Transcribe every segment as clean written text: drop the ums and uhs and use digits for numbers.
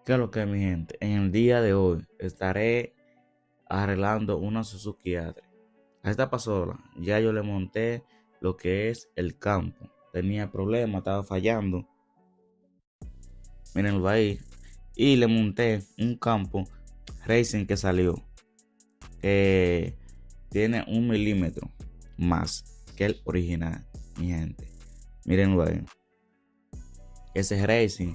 ¿Qué es lo que, mi gente? En el día de hoy estaré arreglando una Suzuki ADDRES. A esta pasola ya yo le monté lo que es el campo. Tenía problemas, estaba fallando. Mírenlo ahí. Y le monté un campo Racing que salió. Que tiene 1 milímetro más que el original, mi gente. Mírenlo ahí. Ese Racing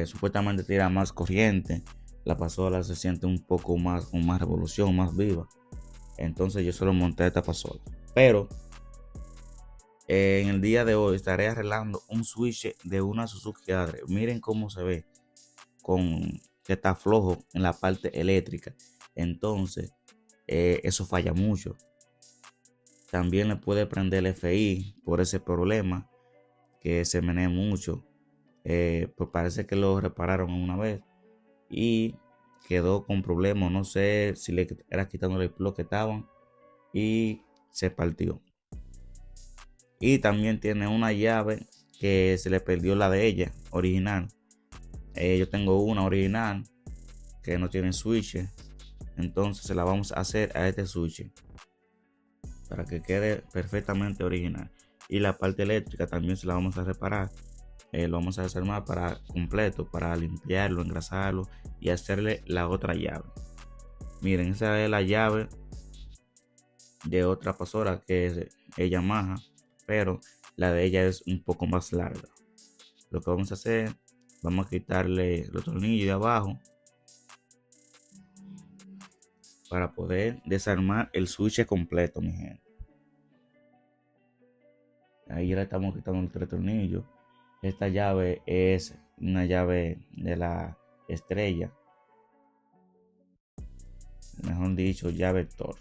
supuestamente tira más corriente. La pasola se siente un poco más con más revolución, más viva. Entonces yo solo monté esta pasola. Pero en el día de hoy estaré arreglando un switch de una Suzuki ADDRES. Miren cómo se ve, con que está flojo en la parte eléctrica. Entonces eso falla mucho. También le puede prender el FI por ese problema, que se menea mucho. Pues parece que lo repararon una vez y quedó con problemas. No sé si le era quitándole el plug que estaban y se partió. Y también tiene una llave que se le perdió, la de ella original. Yo tengo una original que no tiene switch, entonces se la vamos a hacer a este switch para que quede perfectamente original. Y la parte eléctrica también se la vamos a reparar. Lo vamos a desarmar para completo, para limpiarlo, engrasarlo y hacerle la otra llave. Miren, esa es la llave de otra pasola que es Yamaha, pero la de ella es un poco más larga. Lo que vamos a hacer, vamos a quitarle los tornillos de abajo para poder desarmar el switch completo, mi gente. Ahí ya le estamos quitando los 3 tornillos. Esta llave es una llave de la estrella, mejor dicho, llave Thor.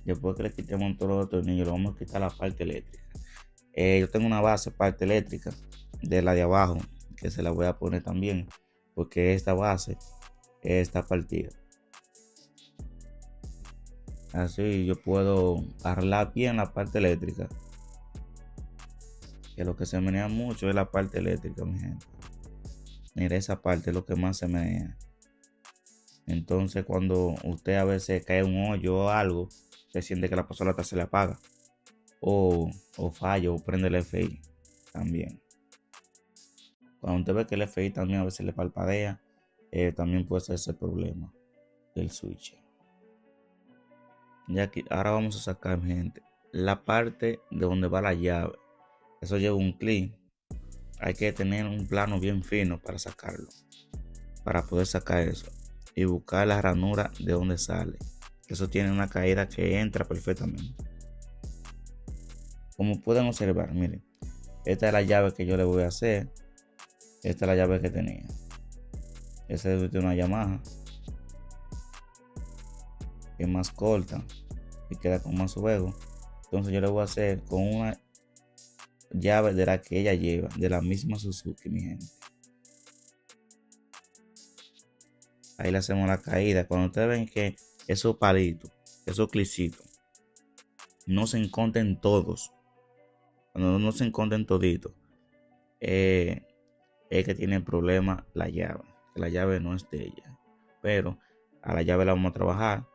Después que le quitemos todos los tornillos, le vamos a quitar la parte eléctrica. Yo tengo una base parte eléctrica de la de abajo, que se la voy a poner también, porque esta base está partida. Así yo puedo arreglar bien la parte eléctrica, que lo que se menea mucho es la parte eléctrica, mi gente. Mira, esa parte es lo que más se menea. Entonces cuando usted a veces cae un hoyo o algo, se siente que la pasola se le apaga, o falla, o prende el FI también. Cuando usted ve que el FI también a veces le parpadea, también puede ser ese problema del switch. Ya aquí, ahora vamos a sacar, gente, la parte de donde va la llave. Eso lleva un clip. Hay que tener un plano bien fino para sacarlo, para poder sacar eso y buscar la ranura de donde sale. Eso tiene una caída que entra perfectamente. Como pueden observar, miren, esta es la llave que yo le voy a hacer. Esta es la llave que tenía. Esta es de una Yamaha, que es más corta y queda con más juego. Entonces yo le voy a hacer con una llave de la que ella lleva, de la misma Suzuki, mi gente. Ahí le hacemos la caída. Cuando ustedes ven que esos palitos, esos clicitos no se encuentren todos, cuando no se encuentren toditos, es que tiene problema la llave, que la llave no es de ella. Pero a la llave la vamos a trabajar,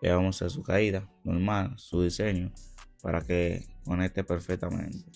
le vamos a hacer su caída normal, su diseño, para que conecte perfectamente.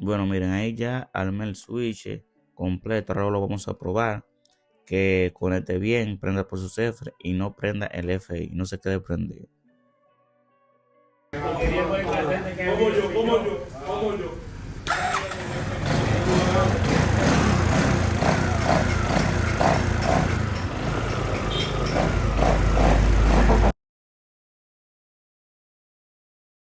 Bueno, miren, ahí ya armé el switch completo. Ahora lo vamos a probar. Que conecte bien, prenda por sus F y no prenda el FI, no se quede prendido. Como yo.